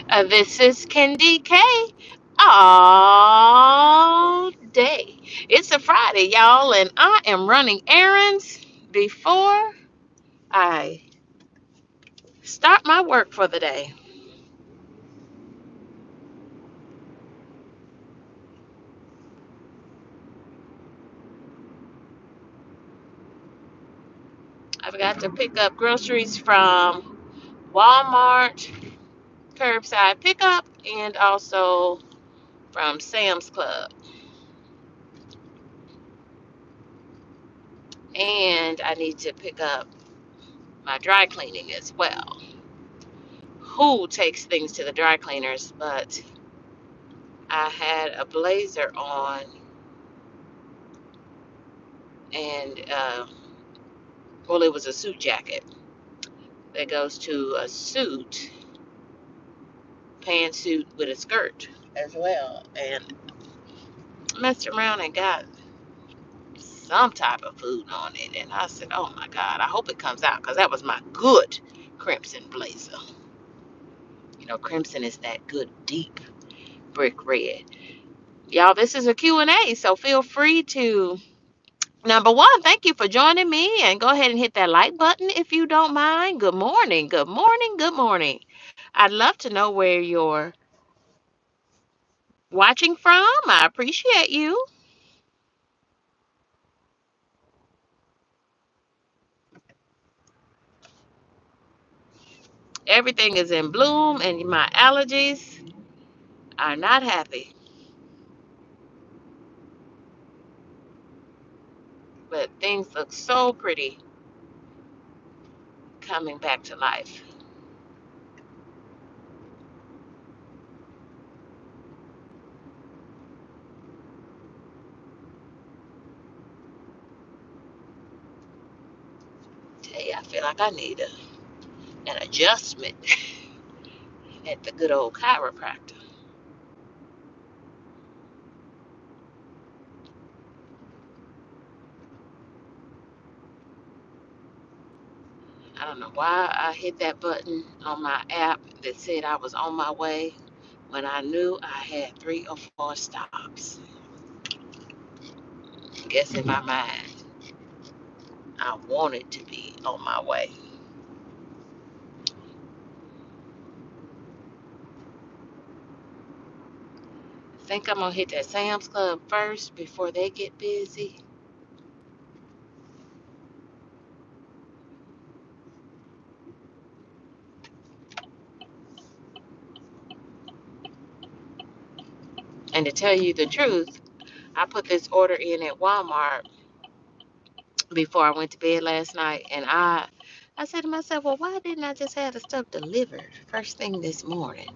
This is KendyK all day. It's a Friday, y'all, and I am running errands before I start my work for the day. I've got to pick up groceries from Walmart, curbside pickup, and also from Sam's Club. And I need to pick up my dry cleaning as well. Who takes things to the dry cleaners? But I had a blazer on and well, it was a suit jacket that goes to a suit, pantsuit with a skirt as well, and messed around and got some type of food on it. And I said, "Oh my God, I hope it comes out because that was my good crimson blazer. You know, crimson is that good deep brick red." Y'all, this is a Q&A, so feel free to number one, thank you for joining me, and go ahead and hit that like button if you don't mind. Good morning, good morning, good morning. I'd love to know where you're watching from. I appreciate you. Everything is in bloom, and my allergies are not happy, but things look so pretty coming back to life. Today, I feel like I need an adjustment at the good old chiropractor. I don't know why I hit that button on my app that said I was on my way when I knew I had 3 or 4 stops. I guess in my mind, I wanted to be on my way. I think I'm gonna hit that Sam's Club first before they get busy. And to tell you the truth, I put this order in at Walmart before I went to bed last night, and I said to myself, well, why didn't I just have the stuff delivered first thing this morning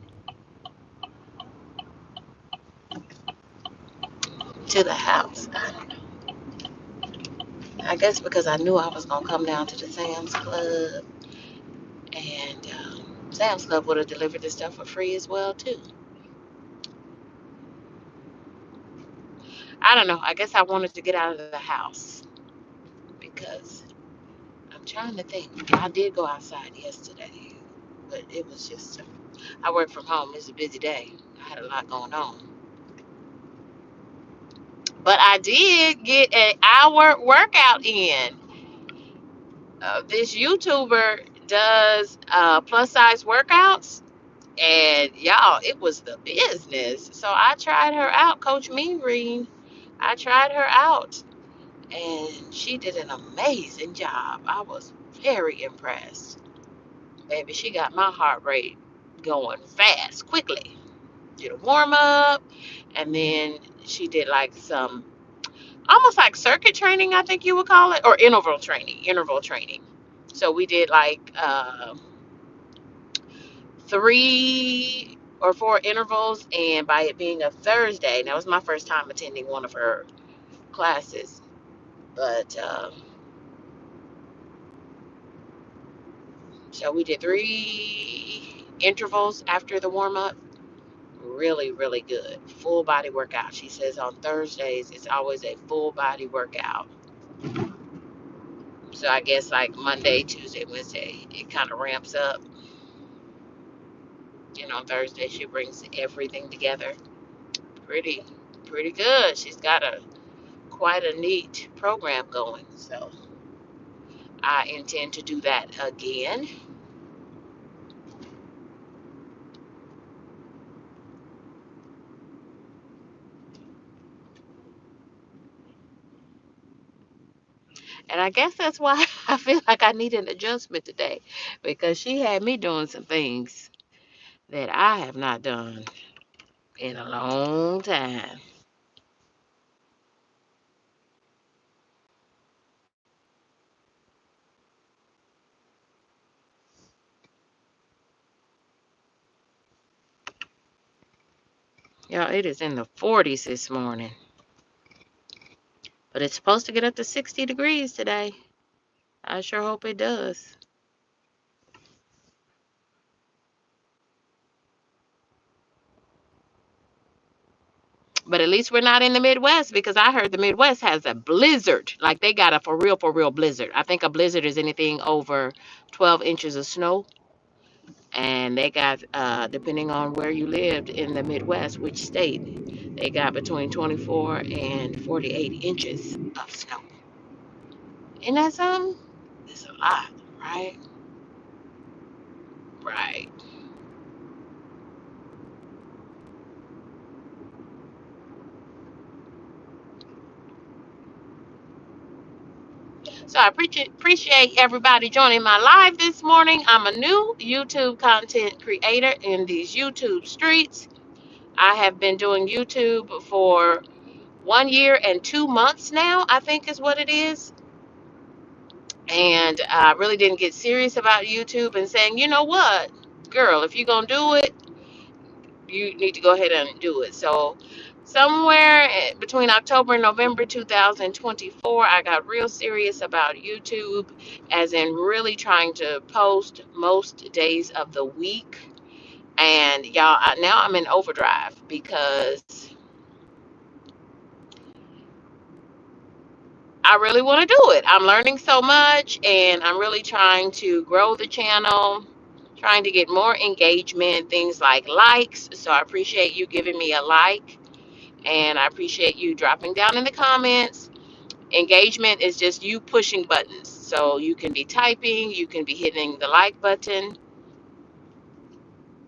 to the house? I guess because I knew I was gonna come down to the Sam's Club, and Sam's Club would have delivered the stuff for free as well too. I don't know. I guess I wanted to get out of the house because I'm trying to think. I did go outside yesterday, but it was just I work from home. It's a busy day. I had a lot going on, but I did get an hour workout in. This YouTuber does plus size workouts. And y'all, it was the business. So I tried her out, Coach Mean. I tried her out, and she did an amazing job. I was very impressed. Baby, she got my heart rate going fast, quickly. Did a warm up, and then she did like some almost like circuit training, I think you would call it, or interval training. Interval training. So we did like 3 or 4 intervals, and by it being a Thursday, that was my first time attending one of her classes. But so we did 3 intervals after the warm up. Really, really good. Full body workout. She says on Thursdays it's always a full body workout. So I guess like Monday, Tuesday, Wednesday, it kind of ramps up. And on Thursday, she brings everything together. Pretty, pretty good. She's got a quite a neat program going. So I intend to do that again. And I guess that's why I feel like I need an adjustment today, because she had me doing some things that I have not done in a long time. Y'all, it is in the 40s this morning, but it's supposed to get up to 60 degrees today. I sure hope it does. But at least we're not in the Midwest, because I heard the Midwest has a blizzard. Like they got a for real blizzard. I think a blizzard is anything over 12 inches of snow. And they got, depending on where you lived in the Midwest, which state, they got between 24 and 48 inches of snow. Isn't that something? It's a lot, right? Right. So I appreciate everybody joining my live this morning. I'm a new YouTube content creator in these YouTube streets. I have been doing YouTube for 1 year and 2 months now, I think is what it is. And I really didn't get serious about YouTube and saying, you know what, girl, if you're going to do it, you need to go ahead and do it. So somewhere between October and November 2024, I got real serious about YouTube, as in really trying to post most days of the week. And y'all, now I'm in overdrive because I really want to do it. I'm learning so much, and I'm really trying to grow the channel, trying to get more engagement, things like likes. So I appreciate you giving me a like, and I appreciate you dropping down in the comments. Engagement is just you pushing buttons. So you can be typing, you can be hitting the like button.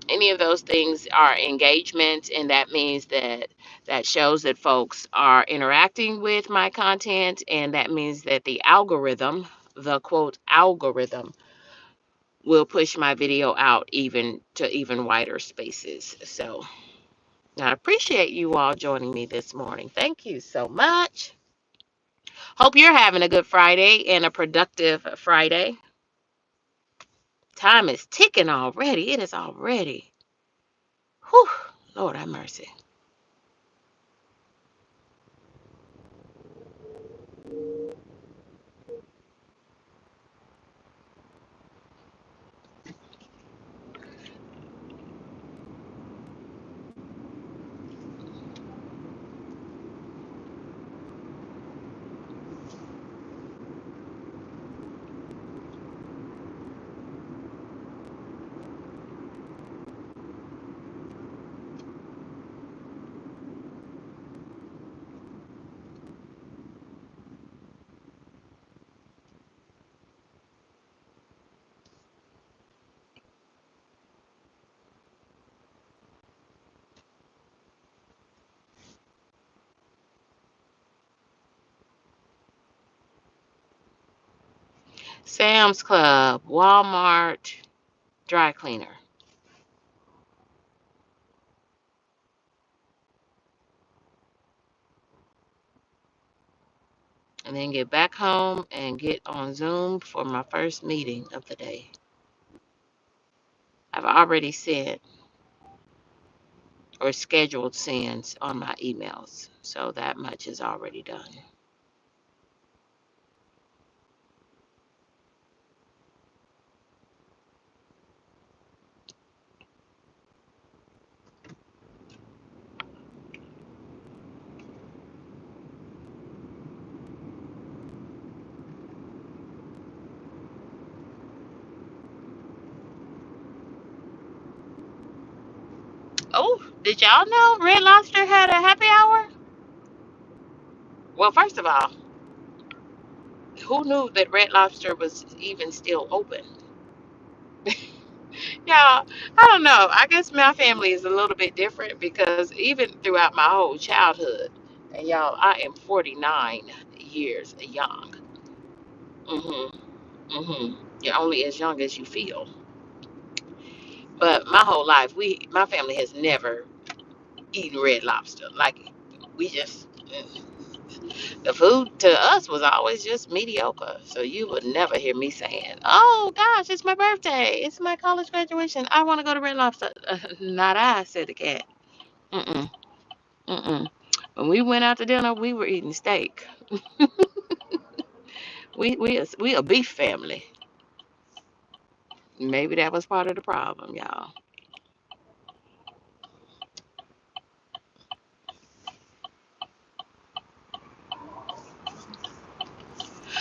Any of those things are engagement, and that means that shows that folks are interacting with my content, and that means that the algorithm, the quote algorithm, will push my video out even wider spaces. So I appreciate you all joining me this morning. Thank you so much. Hope you're having a good Friday and a productive Friday. Time is ticking already. It is already. Whew, Lord have mercy. Sam's Club, Walmart, dry cleaner. And then get back home and get on Zoom for my first meeting of the day. I've already sent or scheduled sends on my emails, so that much is already done. Did y'all know Red Lobster had a happy hour? Well, first of all, who knew that Red Lobster was even still open? Y'all, I don't know. I guess my family is a little bit different because even throughout my whole childhood, and y'all, I am 49 years young. Mhm. Mhm. You're only as young as you feel. But my whole life, my family has never eaten Red Lobster. Like we just the food to us was always just mediocre. So you would never hear me saying, "Oh gosh, it's my birthday. It's my college graduation. I want to go to Red Lobster." Not I, said the cat. Mm-mm. Mm-mm. When we went out to dinner, we were eating steak. We a beef family. Maybe that was part of the problem, y'all.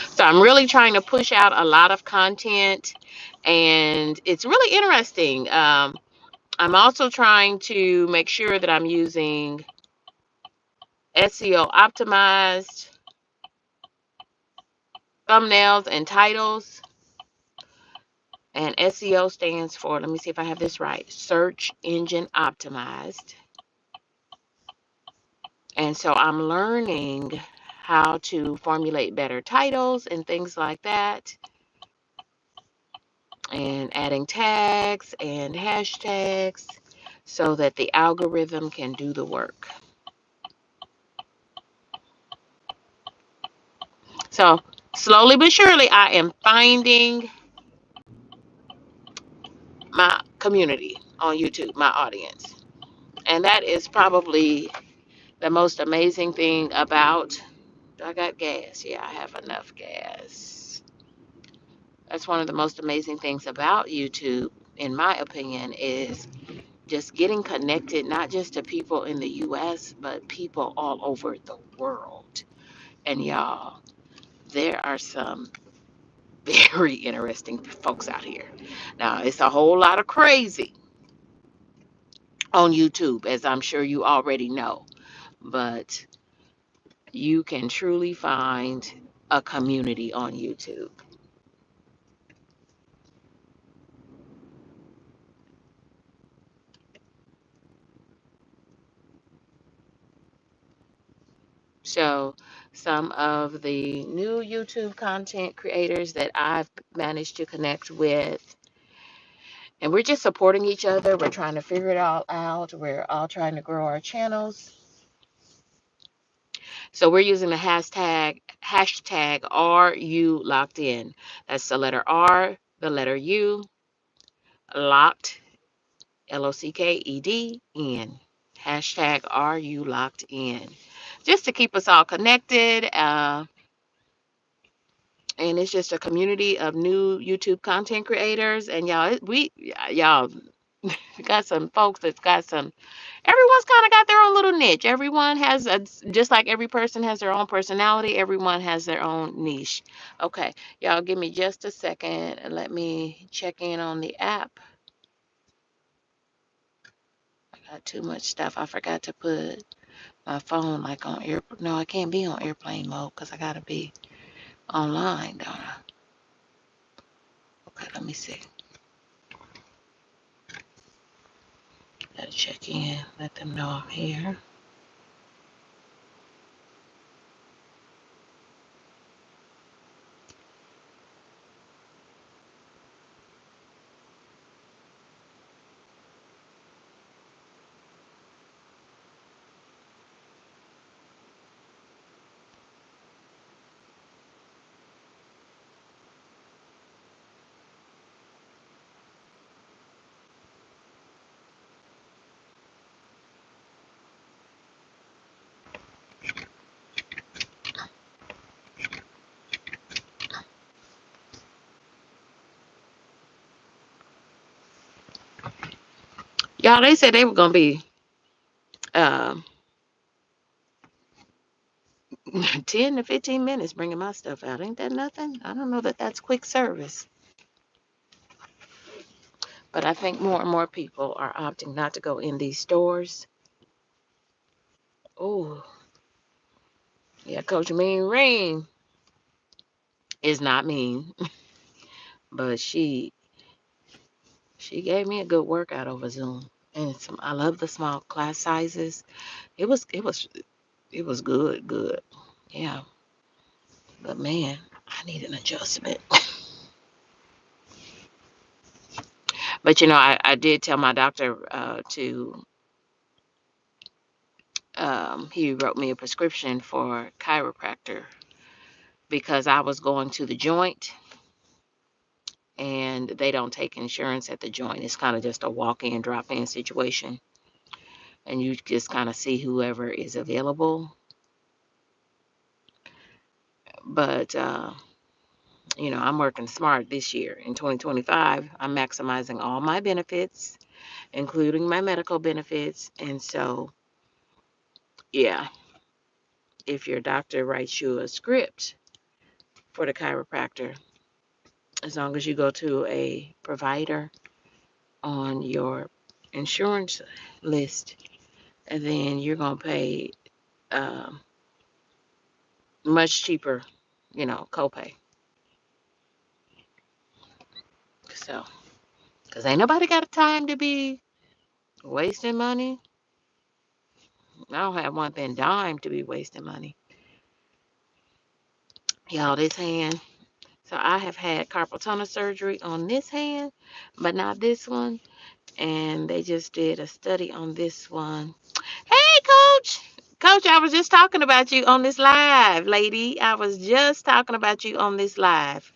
So I'm really trying to push out a lot of content, and it's really interesting. I'm also trying to make sure that I'm using SEO optimized thumbnails and titles. And SEO stands for, let me see if I have this right, search engine optimized. And so I'm learning how to formulate better titles and things like that, and adding tags and hashtags so that the algorithm can do the work. So slowly but surely, I am finding my community on YouTube, my audience. And that is probably the most amazing thing about, I got gas. Yeah, I have enough gas. That's one of the most amazing things about YouTube, in my opinion, is just getting connected, not just to people in the US, but people all over the world. And y'all, there are some very interesting folks out here. Now, it's a whole lot of crazy on YouTube, as I'm sure you already know, but you can truly find a community on YouTube. So, some of the new YouTube content creators that I've managed to connect with, and we're just supporting each other. We're trying to figure it all out. We're all trying to grow our channels. So we're using the hashtag RU locked in. That's the letter R, the letter U, locked, LOCKED, hashtag RU locked in. Just to keep us all connected. And it's just a community of new YouTube content creators. And y'all got some folks that's got some, everyone's kind of got their own little niche. Everyone has just like every person has their own personality, everyone has their own niche. Okay, y'all give me just a second and let me check in on the app. I got too much stuff. I forgot to put my phone like on air. No, I can't be on airplane mode because I gotta be online, don't I? Okay, let me see. Gotta check in, let them know I'm here. Y'all, they said they were gonna be um 10 to 15 minutes bringing my stuff out. Ain't that nothing? I don't know that that's quick service. But I think more and more people are opting not to go in these stores. Oh, yeah, Coach Mean Rain is not mean, but she gave me a good workout over Zoom. And I love the small class sizes. It was good, good. Yeah. But man, I need an adjustment. But I did tell my doctor he wrote me a prescription for chiropractor because I was going to the joint and they don't take insurance at the joint. It's kind of just a walk in, drop in situation. And you just kind of see whoever is available. But, I'm working smart this year. In 2025, I'm maximizing all my benefits, including my medical benefits. And so, yeah, if your doctor writes you a script for the chiropractor, as long as you go to a provider on your insurance list, and then you're going to pay um, much cheaper, copay. So, because ain't nobody got time to be wasting money. I don't have one thin dime to be wasting money. Y'all, this hand. So I have had carpal tunnel surgery on this hand, but not this one. And they just did a study on this one. Hey, Coach. Coach, I was just talking about you on this live, lady. I was just talking about you on this live.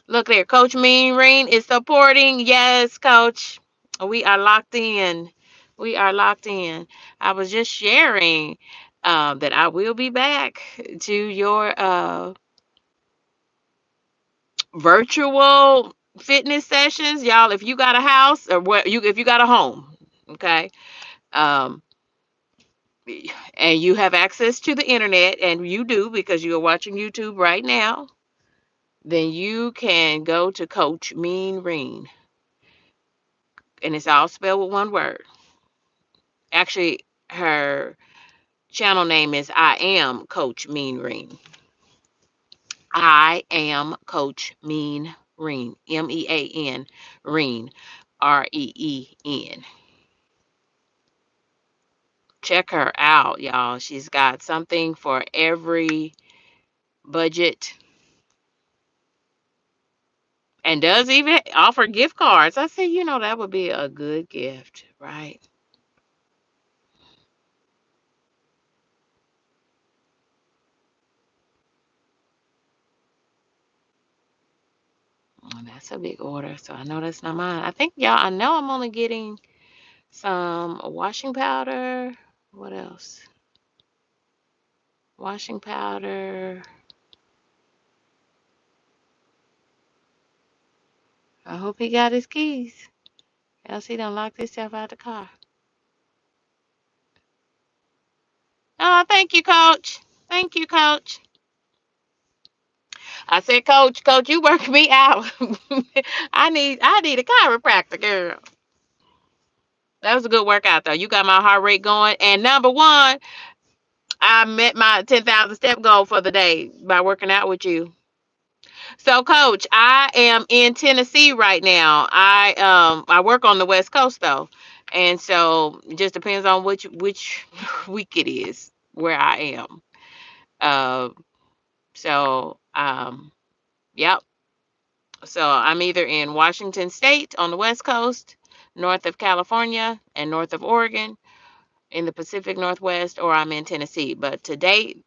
Look there. Coach Mean Rain is supporting. Yes, Coach. We are locked in. We are locked in. I was just sharing that I will be back to your virtual fitness sessions. Y'all, if you got a house or if you got a home, okay? Um, and you have access to the internet, and you do because you are watching YouTube right now, then you can go to Coach Mean Reen, and it's all spelled with one word. Actually, her channel name is I Am Coach Mean Reen. I Am Coach Mean Reen. MEAN Reen. REEN. Check her out, y'all. She's got something for every budget and does even offer gift cards. I said, that would be a good gift, right? Oh, that's a big order, so I know that's not mine. I know I'm only getting some washing powder. What else? Washing powder. I hope he got his keys. Else he done locked himself out the car. Oh, thank you, Coach. Thank you, Coach. I said, Coach, you work me out. I need a chiropractor, girl. That was a good workout though. You got my heart rate going. And number one, I met my 10,000 step goal for the day by working out with you. So, Coach, I am in Tennessee right now. I work on the West Coast though, and so it just depends on which week it is where I am. Uh, so yep. So I'm either in Washington State on the West Coast, north of California, and north of Oregon in the Pacific Northwest, or I'm in Tennessee. But today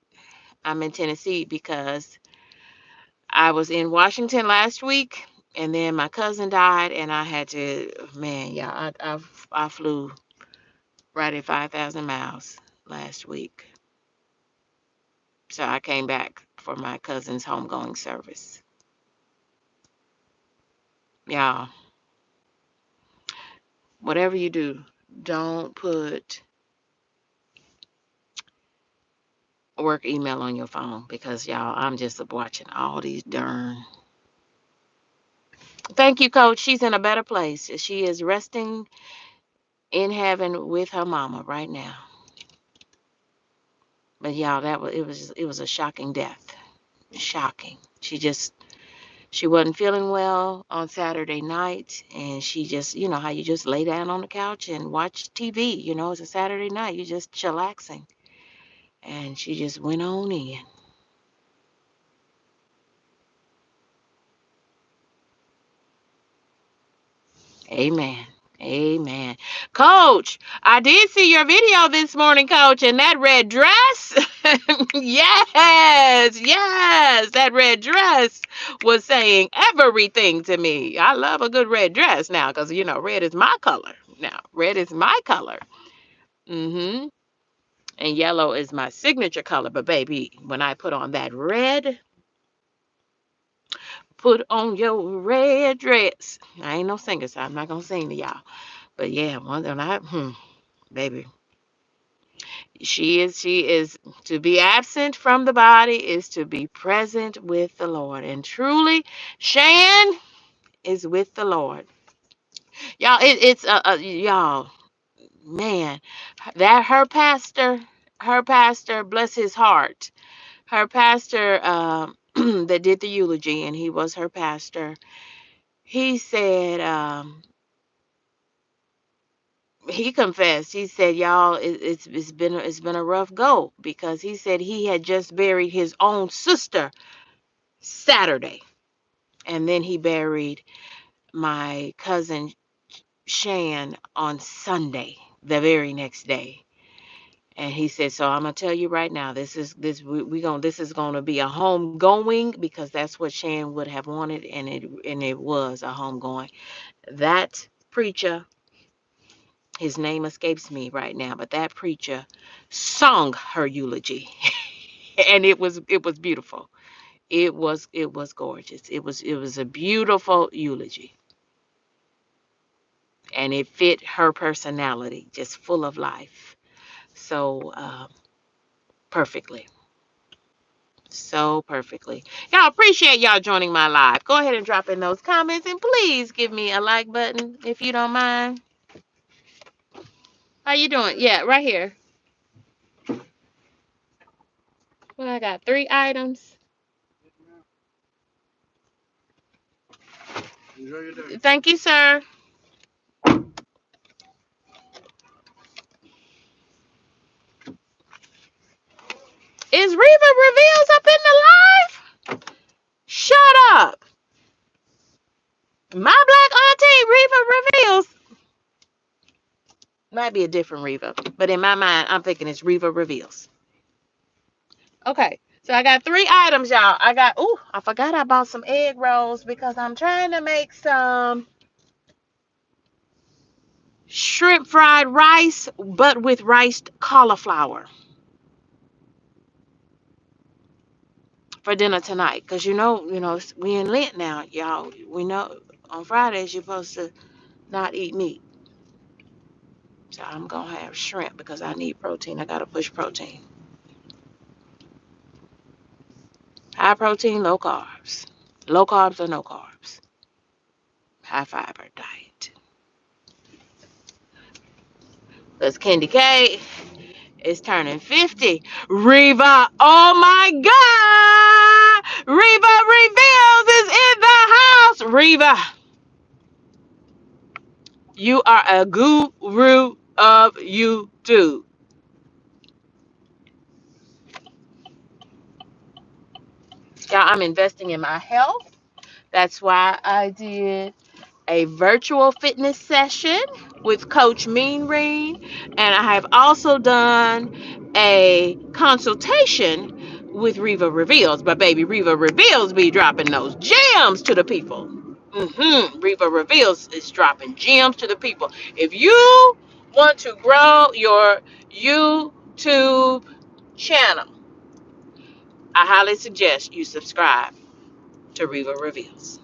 I'm in Tennessee because I was in Washington last week, and then my cousin died, and I had to, man, yeah, I flew right at 5,000 miles last week. So I came back for my cousin's homegoing service. Y'all, whatever you do, don't put work email on your phone because, y'all, I'm just watching all these darn Thank you, Coach. She's in a better place. She is resting in heaven with her mama right now. But y'all, it was a shocking death. Shocking. She wasn't feeling well on Saturday night, and she just, how you just lay down on the couch and watch TV. It's a Saturday night, you just chillaxing, and she just went on in. Amen. Amen. Coach, I did see your video this morning, Coach, and that red dress. Yes, yes, that red dress was saying everything to me. I love a good red dress now because, red is my color. Now, red is my color. Mm-hmm. And yellow is my signature color. But, baby, when I put on that red, put on your red dress. I ain't no singer, so I'm not going to sing to y'all. But, yeah, baby. She is to be absent from the body is to be present with the Lord. And truly, Shan is with the Lord. Y'all, it's y'all, man, that her pastor, bless his heart. Her pastor that did the eulogy, and he was her pastor. He said he confessed. He said, "Y'all, it's been a rough go," because he said he had just buried his own sister Saturday, and then he buried my cousin Shan on Sunday, the very next day. And he said, "So I'm gonna tell you right now, this is gonna be a homegoing because that's what Shan would have wanted, and it was a homegoing. That preacher, his name escapes me right now, but that preacher sung her eulogy, and it was beautiful. It was gorgeous. It was a beautiful eulogy, and it fit her personality, just full of life, so perfectly, so perfectly. Y'all, appreciate y'all joining my live. Go ahead and drop in those comments, and please give me a like button if you don't mind. How you doing? Yeah, right here. Well, I got 3 items. Enjoy your day. Thank you, sir. Is Reva Reveals up in the live? Shut up. My black auntie, Reva Reveals. Might be a different Reva, but in my mind, I'm thinking it's Reva Reveals. Okay, so I got 3 items, y'all. I forgot I bought some egg rolls because I'm trying to make some shrimp fried rice, but with riced cauliflower for dinner tonight. Because we in Lent now, y'all. We know on Fridays you're supposed to not eat meat. So I'm going to have shrimp because I need protein. I got to push protein. High protein, low carbs. Low carbs or no carbs. High fiber diet. Because KendyK is turning 50. Reva, oh my God! Reva Reveals is in the house. Reva, you are a guru of YouTube. Yeah, I'm investing in my health. That's why I did a virtual fitness session with Coach Mean Green, and I have also done a consultation with Reva Reveals. But baby, Reva Reveals be dropping those gems to the people. Reva Reveals is dropping gems to the people. If you want to grow your YouTube channel, I highly suggest you subscribe to Reva Reveals.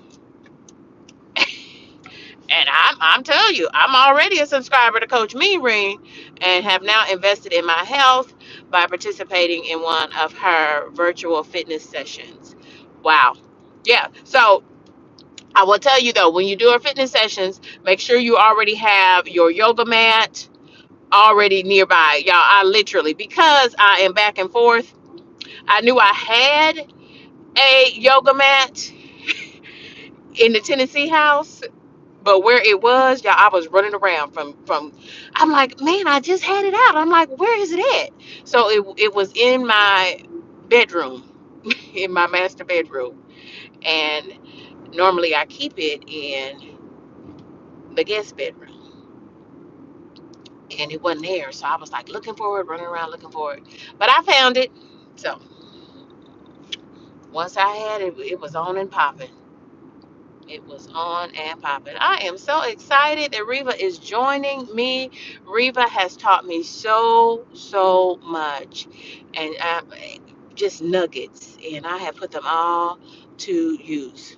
And I'm telling you, I'm already a subscriber to Coach Mean Green and have now invested in my health by participating in one of her virtual fitness sessions. Wow. Yeah. So I will tell you though, when you do our fitness sessions, make sure you already have your yoga mat already nearby. Y'all, I literally, because I am back and forth, I knew I had a yoga mat in the Tennessee house, but where it was, y'all, I was running around from. I'm like, man, I just had it out. I'm like, where is it at? So it was in my bedroom, in my master bedroom, and normally I keep it in the guest bedroom, and it wasn't there. So I was like looking for it, running around looking for it, but I found it. So once I had it, it was on and popping. It was on and popping. I am so excited that Reva is joining me. Reva has taught me so much, and just nuggets, and I have put them all to use.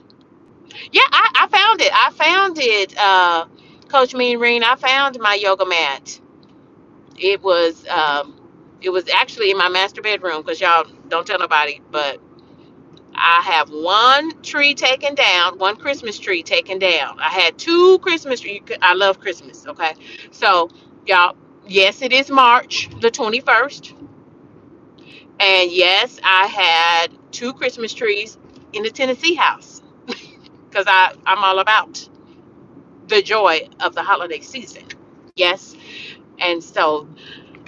Yeah, I found it. I found it, Coach Mean Reen. I found my yoga mat. It was it was actually in my master bedroom because y'all don't tell nobody, but I have one tree taken down, one Christmas tree taken down. I had two Christmas trees. I love Christmas, okay? So, y'all, yes, it is March the 21st. And yes, I had two Christmas trees in the Tennessee house because I'm all about the joy of the holiday season. Yes. And so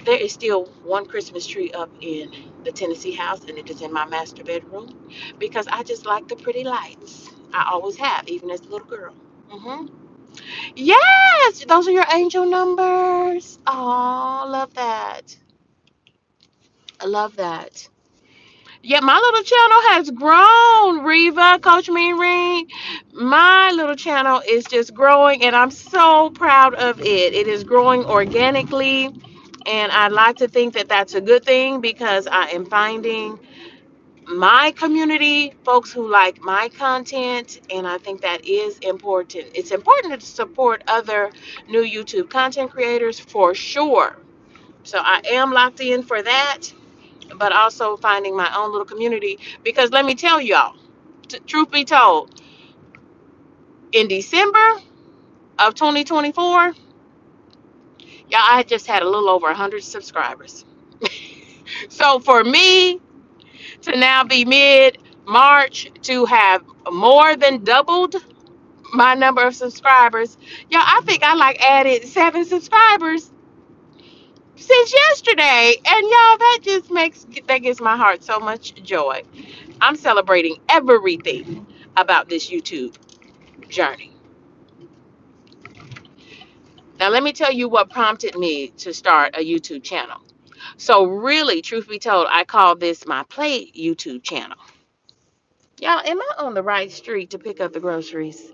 there is still one Christmas tree up in the Tennessee house, and it is in my master bedroom because I just like the pretty lights. I always have, even as a little girl. Hmm. Yes, those are your angel numbers. Oh, love that. I love that. Yeah, my little channel has grown, Reva, Coach Mean Ring. My little channel is just growing, and I'm so proud of it. It is growing organically, and I like to think that that's a good thing because I am finding my community, folks who like my content, and I think that is important. It's important to support other new YouTube content creators for sure. So I am locked in for that, but also finding my own little community because let me tell y'all, truth be told, in December of 2024, y'all, I just had a little over 100 subscribers. So for me to now be mid March to have more than doubled my number of subscribers, y'all, I think I like added 7 subscribers since yesterday, and y'all, that gives my heart so much joy. I'm celebrating everything about this YouTube journey. Now, let me tell you what prompted me to start a YouTube channel. So, really, truth be told, I call this my Play YouTube channel. Y'all, am I on the right street to pick up the groceries?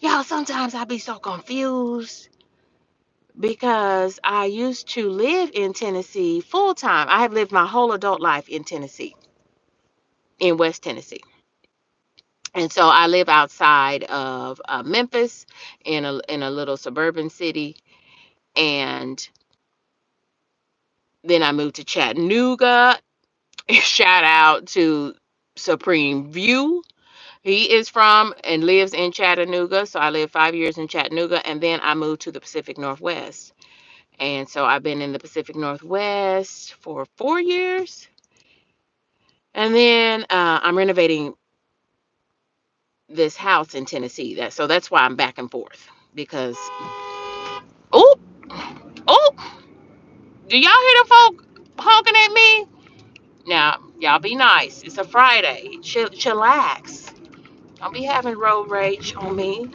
Y'all, sometimes I be so confused because I used to live in Tennessee full time. I have lived my whole adult life in Tennessee, in West Tennessee. And so I live outside of Memphis in a little suburban city. And then I moved to Chattanooga. Shout out to Supreme View. He is from and lives in Chattanooga. So I lived 5 years in Chattanooga. And then I moved to the Pacific Northwest. And so I've been in the Pacific Northwest for 4 years. And then I'm renovating this house in Tennessee. So that's why I'm back and forth. Because, oh, oh, do y'all hear the folk honking at me? Now, y'all be nice. It's a Friday. Chillax. Don't be having road rage on me.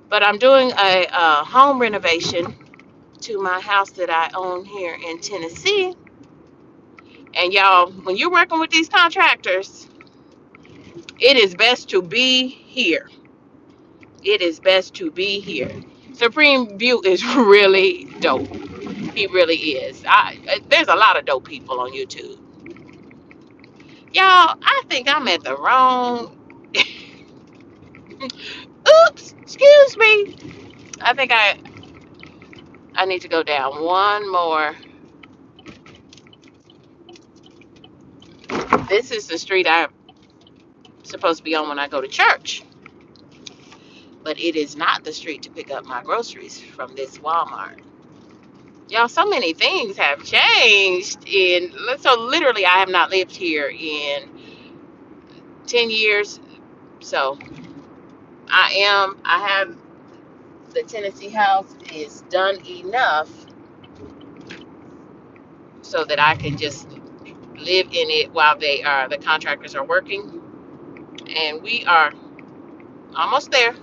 But I'm doing a home renovation to my house that I own here in Tennessee. And y'all, when you're working with these contractors, it is best to be here. It is best to be here. Supreme View is really dope. He really is. There's a lot of dope people on YouTube. Y'all, I think I'm at the wrong. Oops, excuse me. I think I need to go down one more. This is the street I supposed to be on when I go to church, but it is not the street to pick up my groceries from this Walmart. Y'all, so many things have changed so literally I have not lived here in 10 years. So I have the Tennessee house is done enough so that I can just live in it while the contractors are working. And we are almost there.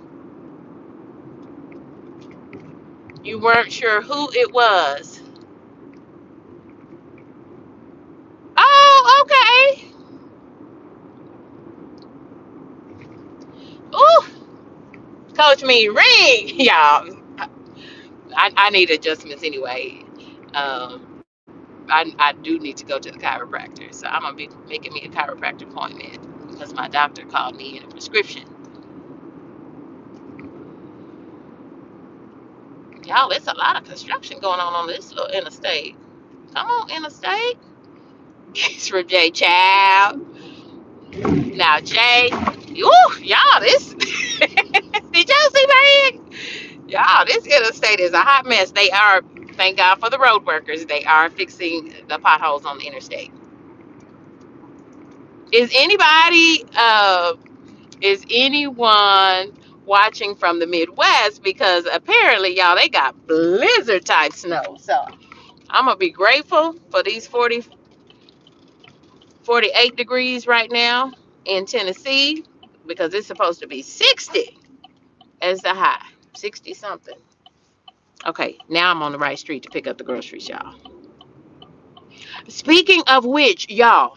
You weren't sure who it was. Oh, okay. Ooh, coach me ring. Y'all, I need adjustments anyway. Um, I do need to go to the chiropractor. So I'm going to be making me a chiropractor appointment because my doctor called me in a prescription. Y'all, it's a lot of construction going on this little interstate. Come on, interstate. It's from Jay Child. Now, Jay, ooh, y'all, this, did y'all see my egg? Y'all, this interstate is a hot mess. They are, thank God for the road workers, they are fixing the potholes on the interstate. Is anybody, is anyone watching from the Midwest? Because apparently, y'all, they got blizzard type snow. So I'm going to be grateful for these 48 degrees right now in Tennessee because it's supposed to be 60 as the high. 60 something. Okay, now I'm on the right street to pick up the groceries, y'all. Speaking of which, y'all,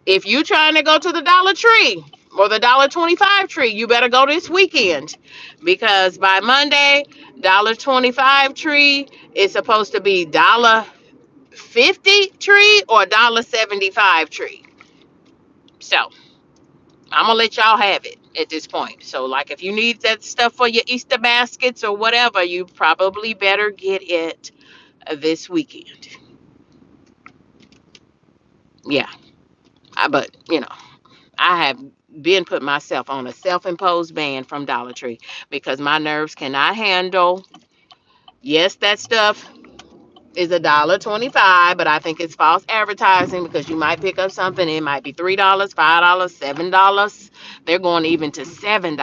if you trying to go to the Dollar Tree or the $1.25 tree, you better go this weekend because by Monday, $1.25 tree is supposed to be $1.50 tree or $1.75 tree. So I'm gonna let y'all have it at this point. So, like, if you need that stuff for your Easter baskets or whatever, you probably better get it this weekend. Yeah, but I have been put myself on a self-imposed ban from Dollar Tree because my nerves cannot handle. Yes, that stuff is $1.25, but I think it's false advertising because you might pick up something. It might be $3, $5, $7. They're going even to $7.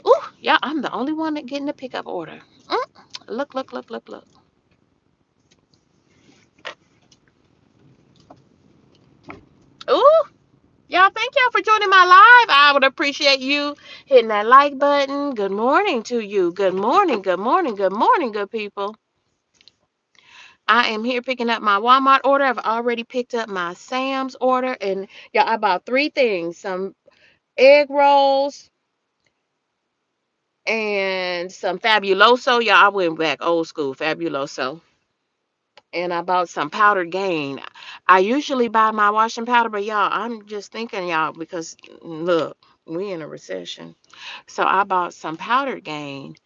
Ooh, yeah, I'm the only one that getting the pickup order. Mm, look, look, look, look, look. Ooh, y'all, thank y'all for joining my live. I would appreciate you hitting that like button. Good morning to you. Good morning, good morning, good morning, good people. I am here picking up my Walmart order. I've already picked up my Sam's order. And y'all, I bought three things. Some egg rolls and some Fabuloso. Y'all, I went back old school, Fabuloso. And I bought some powdered gain. I usually buy my washing powder, but y'all, I'm just thinking, y'all, because look, we in a recession. So I bought some powdered gain,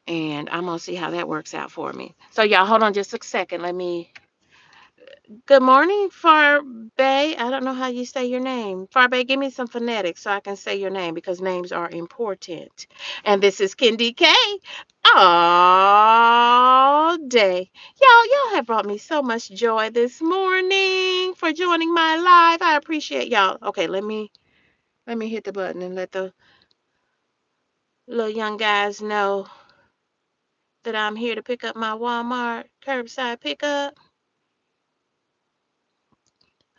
and I'm gonna see how that works out for me. So y'all, hold on just a second. Let me. Good morning, Farbe. I don't know how you say your name. Farbe, give me some phonetics so I can say your name because names are important. And this is KendyK all day. Y'all have brought me so much joy this morning for joining my live. I appreciate y'all. Okay, let me hit the button and let the little young guys know that I'm here to pick up my Walmart curbside pickup.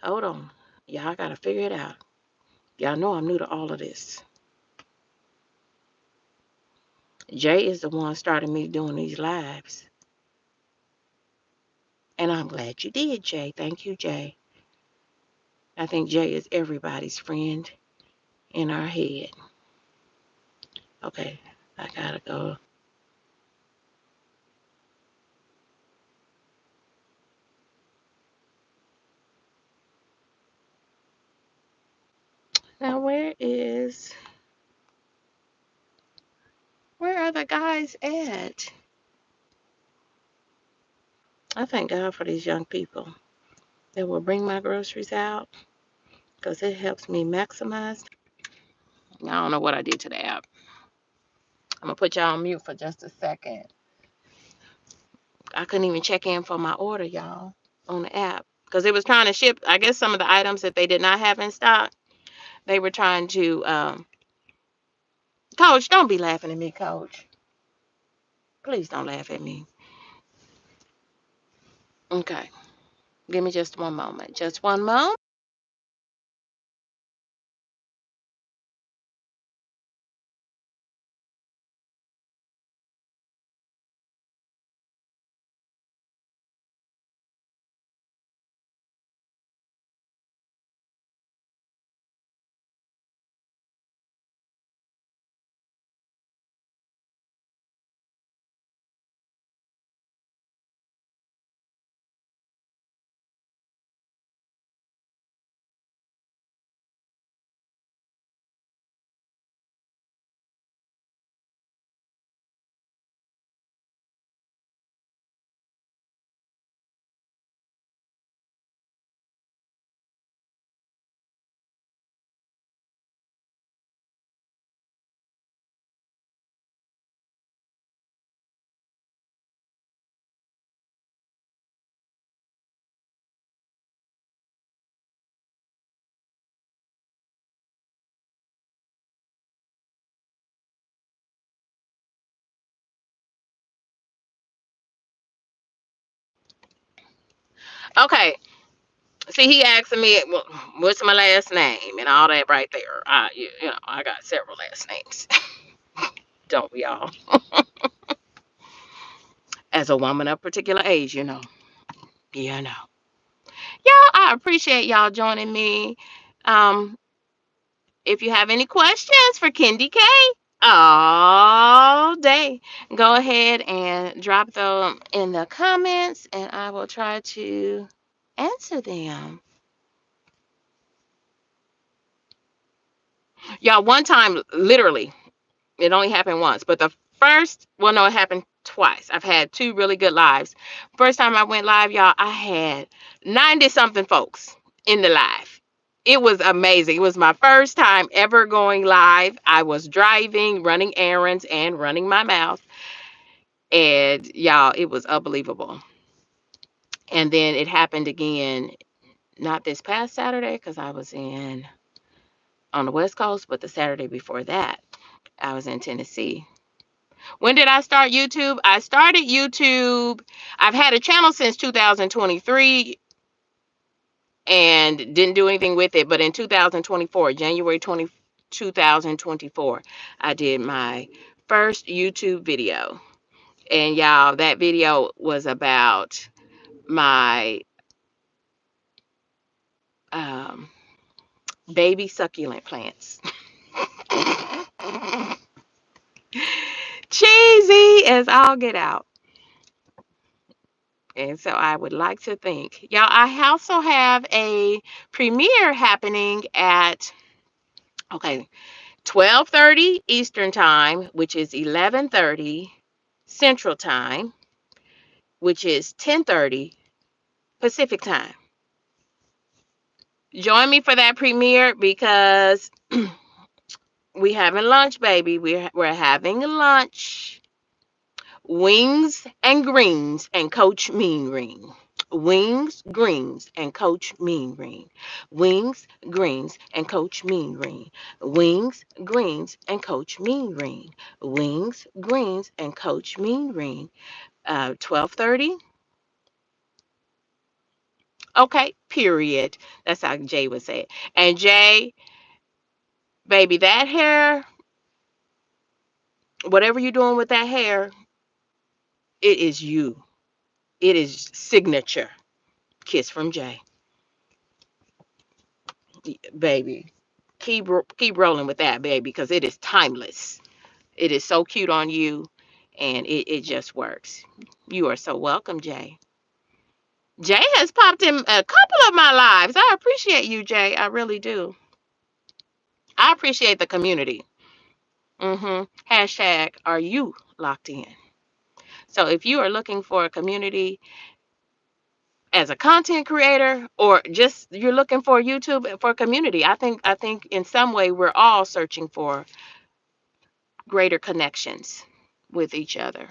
Hold on. Y'all gotta figure it out. Y'all know I'm new to all of this. Jay is the one started me doing these lives. And I'm glad you did, Jay. Thank you, Jay. I think Jay is everybody's friend in our head. Okay, I gotta go. Now, where are the guys at? I thank God for these young people that will bring my groceries out. because it helps me maximize. I don't know what I did to the app. I'm gonna put y'all on mute for just a second. I couldn't even check in for my order, y'all, on the app because it was trying to ship. I guess some of the items that they did not have in stock, they were trying to. Coach, don't be laughing at me, Coach. Please don't laugh at me. Okay, give me just one moment. Just one moment. Okay. See, he asking me, well, what's my last name and all that right there. You know, I got several last names. Don't we all? As a woman of particular age, you know. You know. Y'all, I appreciate y'all joining me. Um, if you have any questions for KendyK all day, go ahead and drop them in the comments and I will try to answer them. Y'all, one time, literally, it only happened once, but the first, well, no, it happened twice. I've had two really good lives. First time I went live, y'all, I had 90 something folks in the live. It was amazing. It was my first time ever going live. I was driving, running errands, and running my mouth. And y'all, it was unbelievable. And then it happened again, not this past Saturday, because I was on the West Coast, but the Saturday before that, I was in Tennessee. When did I start YouTube? I started YouTube. I've had a channel since 2023 and didn't do anything with it. But in 2024, January 20, 2024, I did my first YouTube video. And y'all, that video was about my um, baby succulent plants. Cheesy as all get out. And so I would like to thank y'all. I also have a premiere happening at 12:30 Eastern time, which is 11:30 Central time, which is 10:30 Pacific time. Join me for that premiere because we having lunch, baby. We're having lunch. Wings and greens and Coach Mean Green. Wings, greens, and Coach Mean Green. Wings, greens, and Coach Mean Green. Wings, greens, and Coach Mean Green. Wings, greens, and Coach Mean Green. 12:30. Okay, period. That's how Jay would say it. And Jay, baby, that hair, whatever you're doing with that hair, it is you. It is signature. Kiss from Jay. Baby, keep rolling with that, baby, because it is timeless. It is so cute on you, and it just works. You are so welcome, Jay. Jay has popped in a couple of my lives. I appreciate you, Jay. I really do. I appreciate the community. Hashtag are you locked in? So if you are looking for a community as a content creator, or just you're looking for YouTube for community. I think in some way we're all searching for greater connections with each other.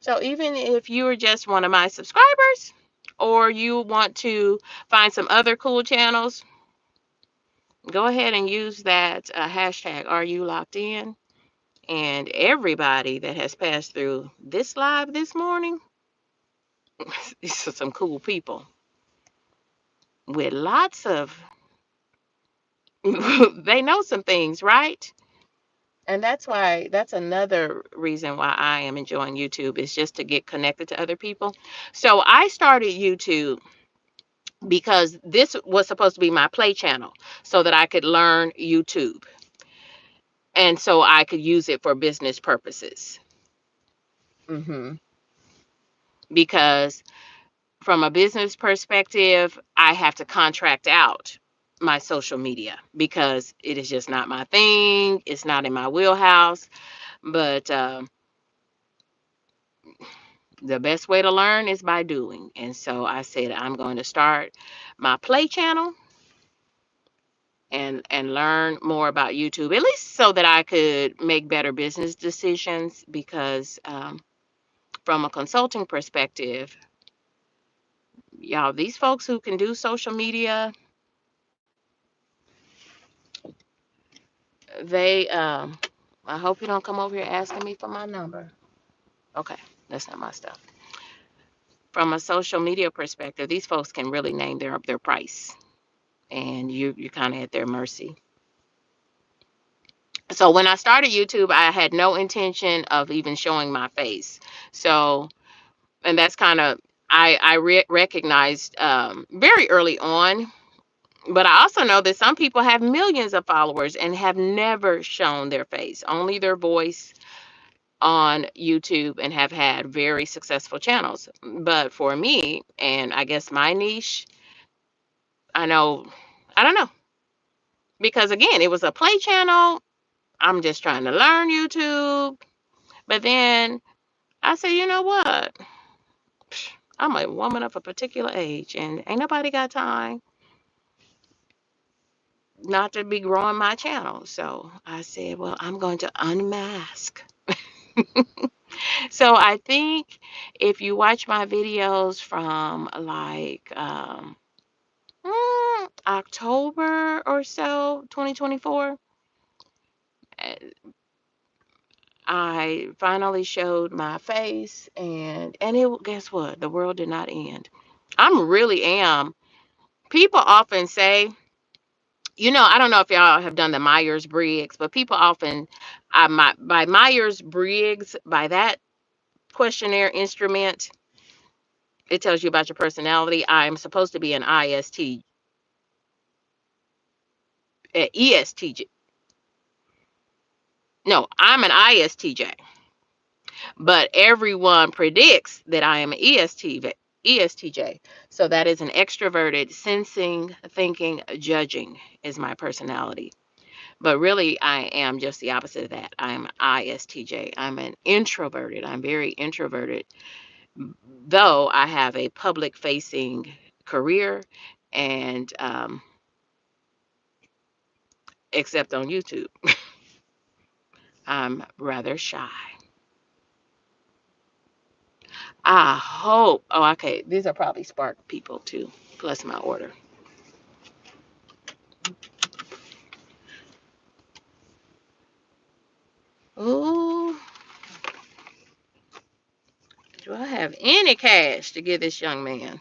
So even if you're just one of my subscribers, or you want to find some other cool channels, go ahead and use that hashtag Are You Locked In? And everybody that has passed through this live this morning, these are some cool people with lots of, they know some things, right? And that's another reason why I am enjoying YouTube, is just to get connected to other people. So I started YouTube because this was supposed to be my play channel so that I could learn YouTube and so I could use it for business purposes. hmm Because from a business perspective, I have to contract out my social media because it is just not my thing. It's not in my wheelhouse. But the best way to learn is by doing. And so I said, I'm going to start my play channel and learn more about YouTube, at least so that I could make better business decisions. Because from a consulting perspective, y'all, these folks who can do social media, they I hope you don't come over here asking me for my number. Okay, that's not my stuff. From a social media perspective, these folks can really name their price, and you're kind of at their mercy. So when I started YouTube, I had no intention of even showing my face. So, and that's kind of, I recognized very early on. But I also know that some people have millions of followers and have never shown their face, only their voice on YouTube, and have had very successful channels. But for me, and I guess my niche, I know, I don't know, because again, it was a play channel. I'm just trying to learn YouTube. But then I said, you know what? I'm a woman of a particular age, and ain't nobody got time not to be growing my channel. So I said, well, I'm going to unmask. So I think if you watch my videos from like October or so, 2024, uh, I finally showed my face, and it, guess what? The world did not end. I'm really am. People often say, I don't know if y'all have done the Myers-Briggs, but people often, by Myers-Briggs, by that questionnaire instrument, it tells you about your personality. I'm supposed to be an ESTJ. No, I'm an ISTJ, but everyone predicts that I am an ESTJ. So that is an extroverted, sensing, thinking, judging is my personality. But really, I am just the opposite of that. I'm ISTJ. I'm an introverted. I'm very introverted, though I have a public facing career, and except on YouTube, I'm rather shy. I hope. Oh, okay. These are probably Spark people too, plus my order. Ooh, do I have any cash to give this young man?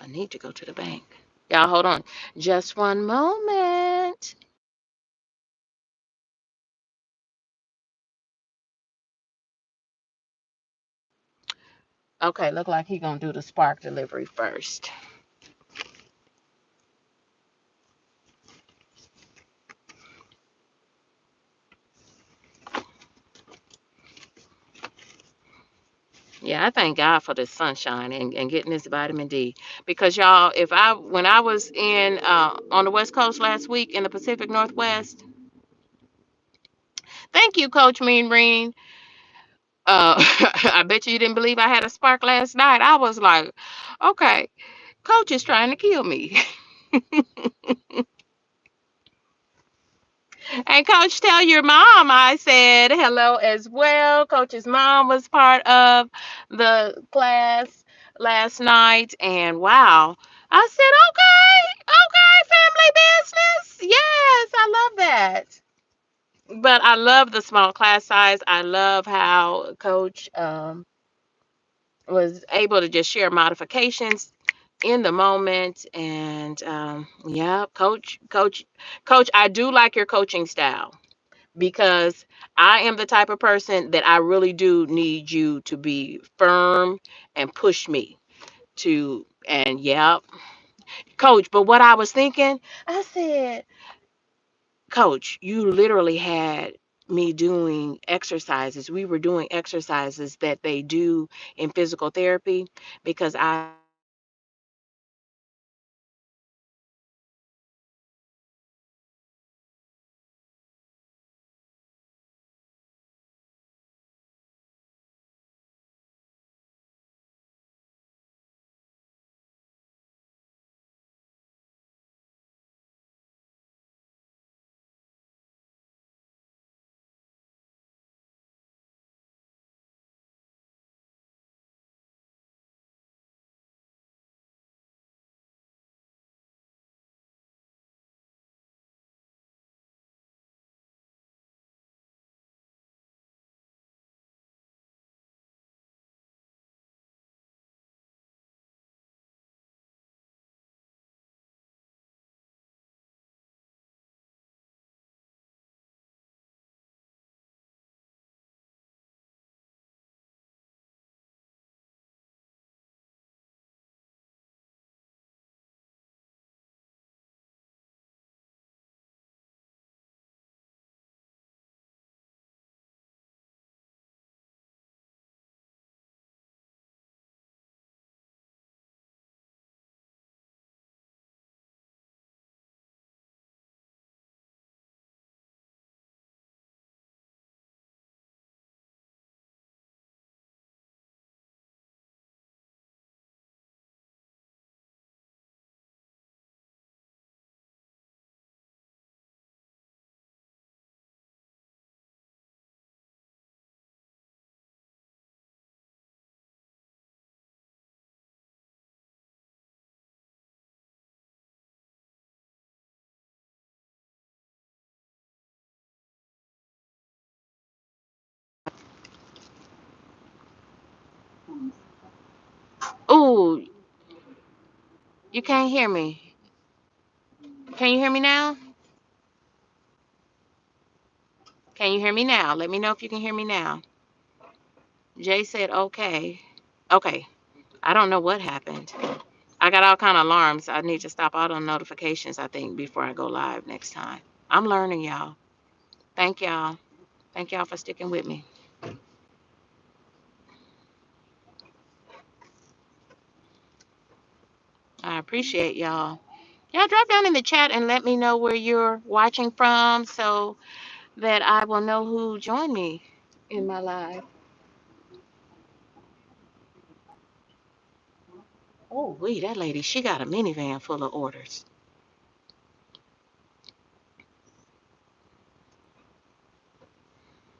I need to go to the bank. Y'all, hold on. Just one moment. Okay, look like he gonna do the Spark delivery first. Yeah, I thank God for the sunshine and getting this vitamin D. Because y'all, when I was in on the West Coast last week in the Pacific Northwest, thank you, Coach Mean Green. I bet you didn't believe I had a spark last night. I was like, okay, coach is trying to kill me. And coach, tell your mom I said hello as well. Coach's mom was part of the class last night. And wow, I said, okay, okay, family business. Yes, I love that. But I love the small class size. I love how coach was able to just share modifications in the moment. And yeah, coach, I do like your coaching style, because I am the type of person that I really do need you to be firm and push me to. And yeah, coach, but what I was thinking, I said, coach, you literally had me doing exercises. We were doing exercises that they do in physical therapy, because I ooh, you can't hear me. Can you hear me now? Can you hear me now? Let me know if you can hear me now. Jay said okay. Okay. I don't know what happened. I got all kind of alarms. I need to stop auto notifications, I think, before I go live next time. I'm learning, y'all. Thank y'all. Thank y'all for sticking with me. I appreciate y'all. Y'all drop down in the chat and let me know where you're watching from, so that I will know who joined me in my live. Oh, wait, that lady, she got a minivan full of orders.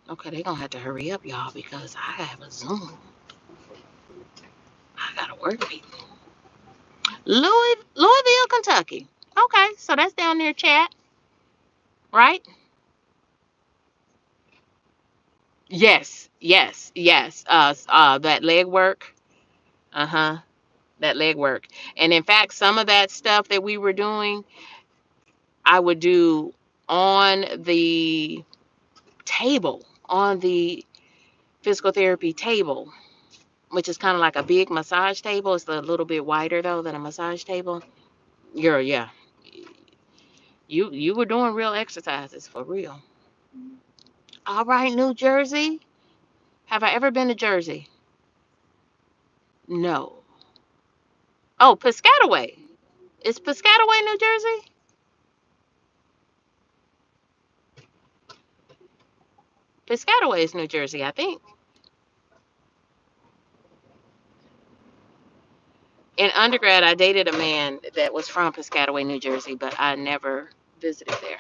Okay, they gonna have to hurry up, y'all, because I have a Zoom. I gotta work people. Louisville, Kentucky. Okay, so that's down there, chat, right? Yes, yes, yes. That leg work. Uh-huh. That leg work. And in fact, some of that stuff that we were doing, I would do on the table, on the physical therapy table, which is kind of like a big massage table. It's a little bit wider though than a massage table. Yeah. You were doing real exercises for real. All right, New Jersey. Have I ever been to Jersey? No. Oh, Piscataway. Is Piscataway, New Jersey? Piscataway is New Jersey, I think. In undergrad, I dated a man that was from Piscataway, New Jersey, but I never visited there.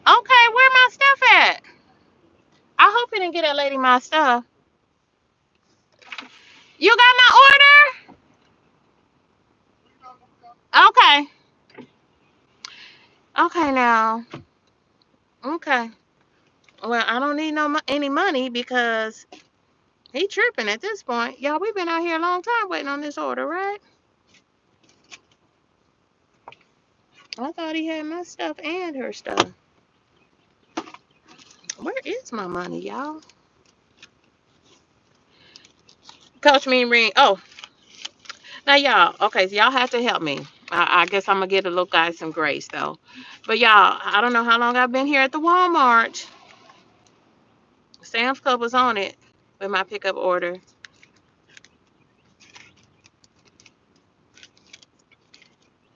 Okay, where my stuff at? I hope you didn't get that lady my stuff. You got my order? Okay. Okay now. Okay. Well, I don't need any money because he tripping at this point. Y'all, we've been out here a long time waiting on this order, right? I thought he had my stuff and her stuff. Where is my money, y'all? Coach Mean Ring. Oh, now y'all. Okay, so y'all have to help me. I guess I'm gonna give the little guy some grace though. But y'all, I don't know how long I've been here at the Walmart. Sam's Club was on it with my pickup order.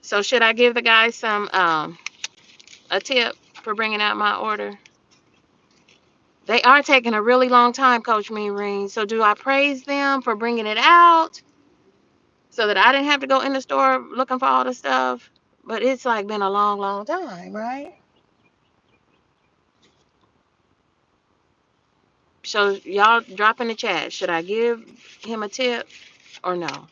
So should I give the guy some a tip for bringing out my order? They are taking a really long time, Coach Mean Ring. So do I praise them for bringing it out so that I didn't have to go in the store looking for all the stuff? But it's like been a long, long time, right? So y'all drop in the chat. Should I give him a tip or no?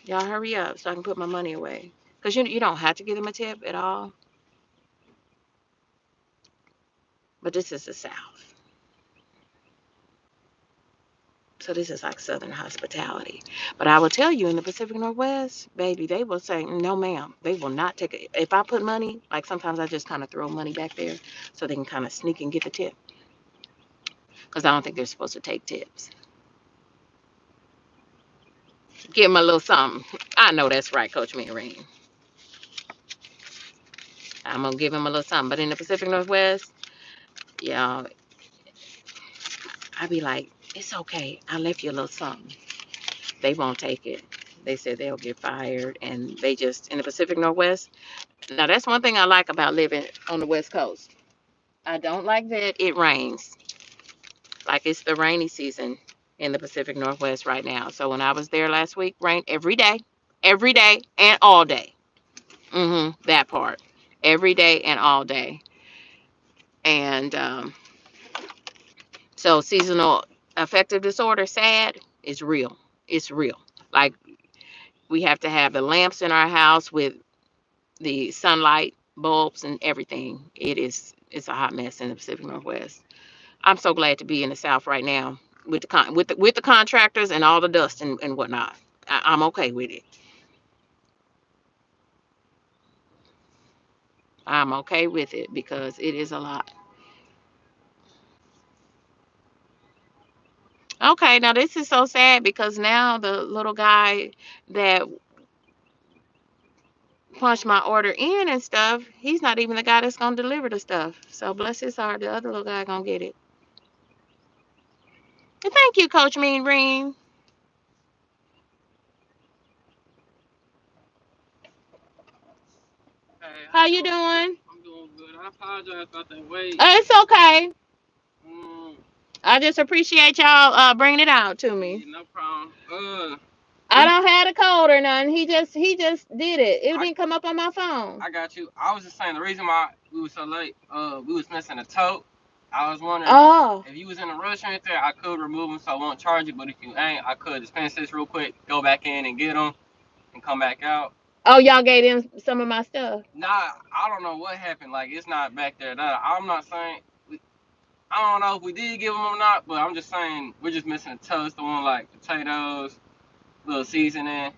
Y'all hurry up so I can put my money away. Because you don't have to give them a tip at all. But this is the South. So this is like Southern hospitality. But I will tell you in the Pacific Northwest, baby, they will say, no, ma'am. They will not take it. If I put money, like sometimes I just kind of throw money back there so they can kind of sneak and get the tip. Because I don't think they're supposed to take tips. Give them a little something. I know that's right, Coach Mean. I'm going to give them a little something. But in the Pacific Northwest, yeah, I be like, it's okay. I left you a little something. They won't take it. They said they'll get fired. And they just, in the Pacific Northwest, now that's one thing I like about living on the West Coast. I don't like that it rains. Like it's the rainy season in the Pacific Northwest right now. So when I was there last week, rained every day and all day. That part. Every day and all day. And so seasonal affective disorder, SAD, is real. It's real. Like we have to have the lamps in our house with the sunlight bulbs and everything. It's a hot mess in the Pacific Northwest. I'm so glad to be in the South right now with the contractors and all the dust and whatnot. I'm okay with it. I'm okay with it because it is a lot. Okay, now this is so sad because now the little guy that punched my order in and stuff, he's not even the guy that's gonna deliver the stuff. So bless his heart, the other little guy gonna get it. And thank you, Coach Mean Ring. Hey, How you doing? I'm doing good. I apologize about that wait. It's okay. Mm, I just appreciate y'all bringing it out to me. yeah, no problem. I don't have a code or nothing. He just did it. It I, didn't come up on my phone. I got you. I was just saying the reason why we were so late. We was missing a tote. I was wondering Oh. if you was in a rush right there, I could remove them so I won't charge you. But if you ain't, I could dispense this real quick, go back in and get them, and come back out. Oh, y'all gave him some of my stuff. Nah, I don't know what happened. Like it's not back there. I'm not saying. I don't know if we did give them or not, but I'm just saying we're just missing a toast. The one like potatoes, little seasoning.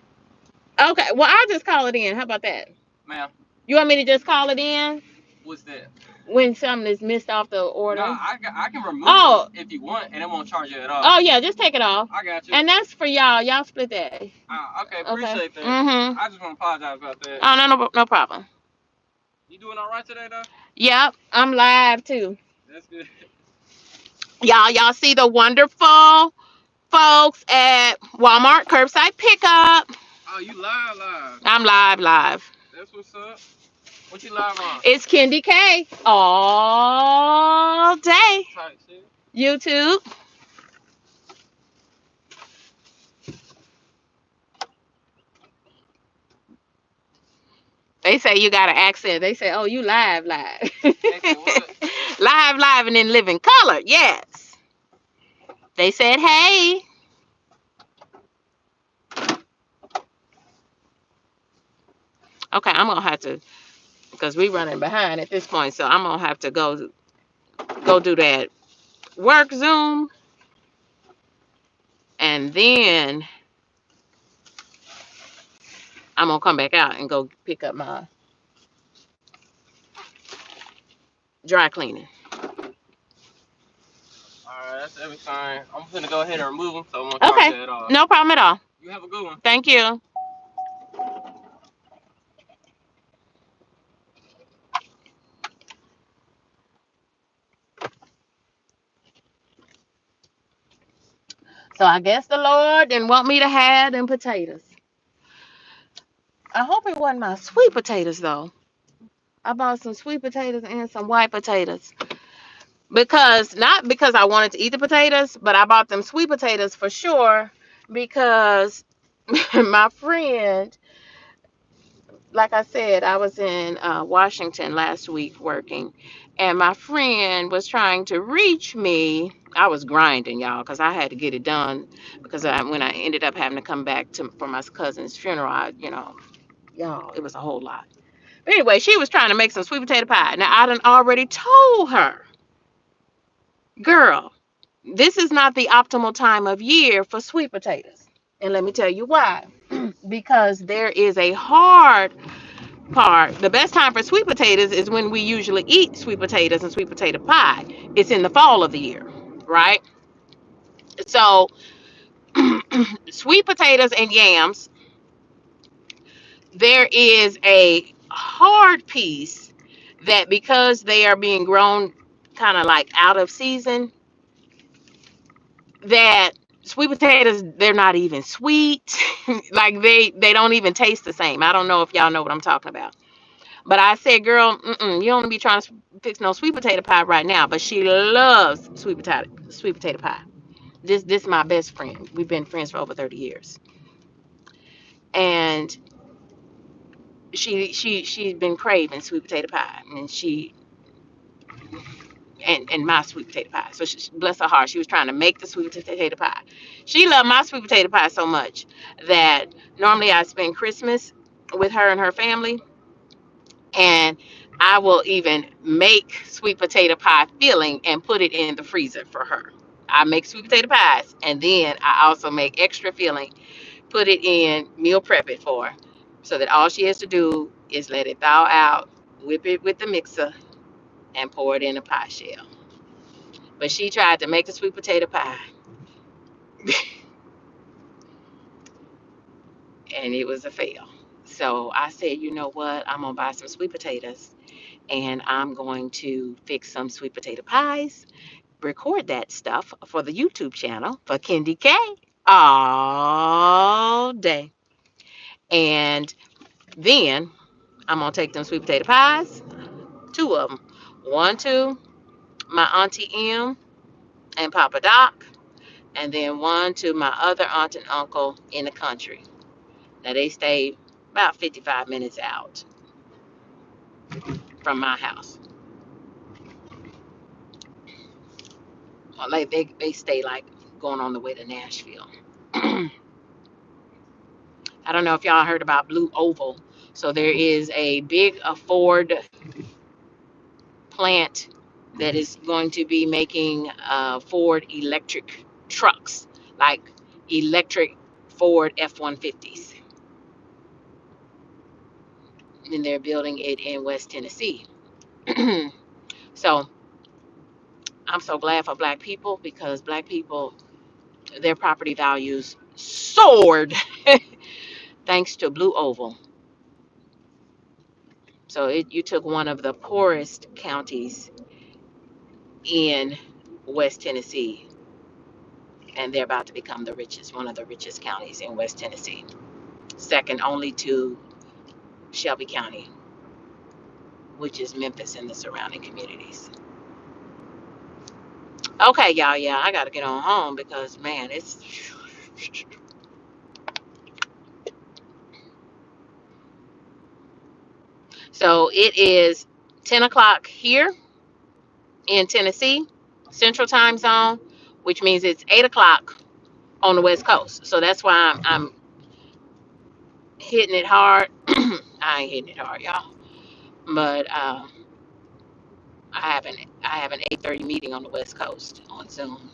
Okay, well I'll just call it in. How about that? Ma'am, You want me to just call it in what's that? when something is missed off the order? No, I can remove Oh. it if you want, and it won't charge you at all. Oh yeah, just take it off. I got you. And that's for y'all. Y'all split that. Okay, appreciate that. Mm-hmm. I just want to apologize about that. Oh no problem. You doing all right today, though? Yep, I'm live too. That's good. Y'all see the wonderful folks at Walmart curbside pickup. Oh, you live live. I'm live. That's what's up. What you live on? It's KendyK all day. Type shit. YouTube. They say you got an accent. They say, oh, you live. Exit what? Live, and in living color. Yes. They said, hey. Okay, I'm gonna have to, because we running behind at this point, so I'm gonna have to go do that work Zoom, and then I'm gonna come back out and go pick up my dry cleaning. Alright, that's everything. I'm finna go ahead and remove them so I won't charge Okay, you at all. no problem at all. You have a good one. Thank you. So I guess the Lord didn't want me to have them potatoes. I hope it wasn't my sweet potatoes though. I bought some sweet potatoes and some white potatoes. Because not because I wanted to eat the potatoes, but I bought them sweet potatoes for sure because my friend, like I said, I was in Washington last week working, and my friend was trying to reach me. I was grinding, y'all, because I had to get it done. Because when I ended up having to come back for my cousin's funeral, y'all, it was a whole lot. But anyway, she was trying to make some sweet potato pie. Now, I done already told her, girl, this is not the optimal time of year for sweet potatoes. And let me tell you why. Because there is a hard part. The best time for sweet potatoes is when we usually eat sweet potatoes and sweet potato pie. It's in the fall of the year, right? So, sweet potatoes and yams, there is a hard piece that because they are being grown kind of like out of season, that sweet potatoes, they're not even sweet. Like they don't even taste the same. I don't know if y'all know what I'm talking about. But I said, girl, you don't be trying to fix no sweet potato pie right now. But she loves sweet potato pie. This is my best friend. We've been friends for over 30 years. And she's been craving sweet potato pie. And my sweet potato pie. So bless her heart, she was trying to make the sweet potato pie. She loved my sweet potato pie so much that normally I spend Christmas with her and her family, and I will even make sweet potato pie filling and put it in the freezer for her. I make sweet potato pies, and then I also make extra filling, put it in, meal prep it for her, so that all she has to do is let it thaw out, whip it with the mixer, and pour it in a pie shell. But she tried to make the sweet potato pie, and it was a fail. So I said, you know what? I'm gonna buy some sweet potatoes, and I'm going to fix some sweet potato pies, record that stuff for the YouTube channel for KendyK all day. And then I'm gonna take them sweet potato pies, two of them, one to my auntie M and Papa Doc, and then one to my other aunt and uncle in the country. Now they stay about 55 minutes out from my house. Well, like they stay like going on the way to Nashville. I don't know if y'all heard about Blue Oval. So there is a big Ford plant that is going to be making Ford electric trucks, like electric Ford F-150s. And they're building it in West Tennessee. So I'm so glad for black people because black people, their property values soared thanks to Blue Oval. So you took one of the poorest counties in West Tennessee, and they're about to become the richest, one of the richest counties in West Tennessee, second only to Shelby County, which is Memphis and the surrounding communities. Okay, y'all, yeah, I gotta get on home because man, it's so it is 10 o'clock here in Tennessee, Central Time Zone, which means it's 8 o'clock on the West Coast. So that's why I'm hitting it hard. I ain't hitting it hard, y'all. But I have an 8:30 meeting on the West Coast on Zoom.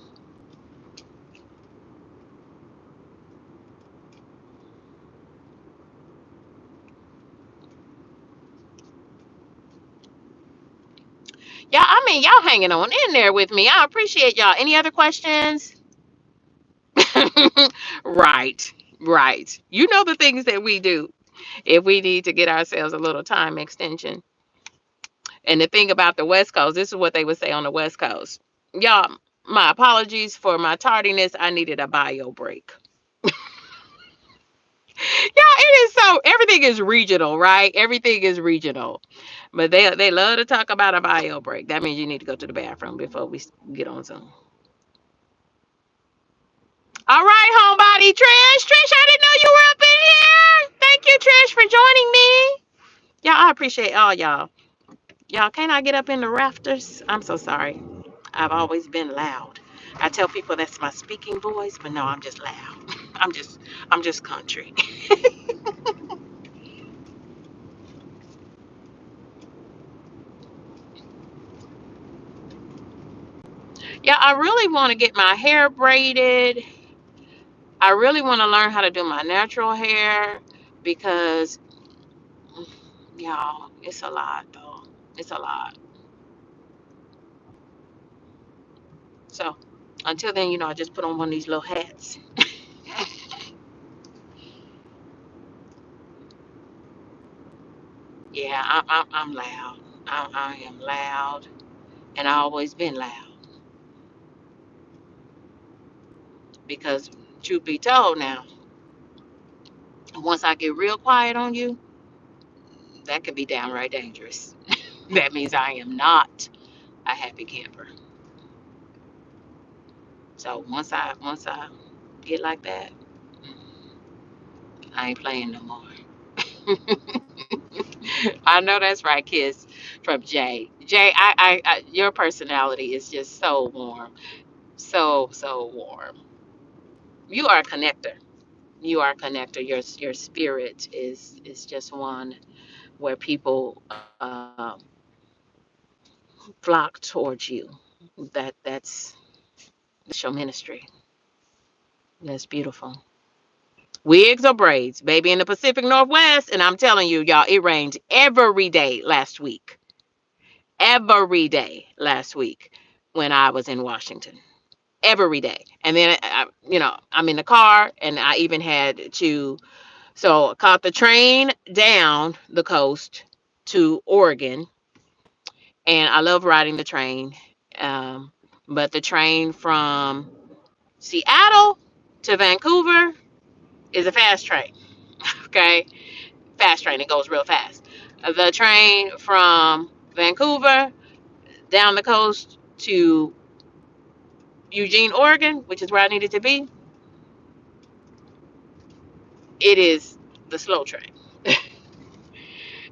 Yeah, I mean y'all hanging on in there with me. I appreciate y'all. Any other questions? Right, right. You know the things that we do if we need to get ourselves a little time extension. And the thing about the West Coast, this is what they would say on the West Coast. Y'all, my apologies for my tardiness. I needed a bio break. Yeah, it is so everything is regional, right? Everything is regional. But they love to talk about a bio break. That means you need to go to the bathroom before we get on Zoom. All right, homebody Trish. Trish, I didn't know you were up in here. Thank you, Trish, for joining me. Yeah, I appreciate all y'all. Y'all, can I get up in the rafters? I'm so sorry. I've always been loud. I tell people that's my speaking voice, but no, I'm just loud. I'm just I'm just country. Yeah, I really want to get my hair braided. I really want to learn how to do my natural hair because y'all, it's a lot though. It's a lot. So until then, I just put on one of these little hats. Yeah, I'm loud. I am loud, and I always been loud because truth be told, now once I get real quiet on you, that could be downright dangerous. That means I am not a happy camper. So once I get like that, I ain't playing no more. I know that's right, Kiss from Jay. Jay, your personality is just so warm, so warm. You are a connector. You are a connector. Your spirit is just one where people flock towards you. That's your ministry. That's beautiful. Wigs or braids, baby, in the Pacific Northwest, and I'm telling you, y'all, it rained every day last week. Every day last week when I was in Washington. Every day. And then I'm in the car, and I even had to so I caught the train down the coast to Oregon, and I love riding the train. Um, but the train from Seattle to Vancouver is a fast train. Okay, fast train. It goes real fast. The train from Vancouver down the coast to Eugene, Oregon, which is where I needed to be, it is the slow train.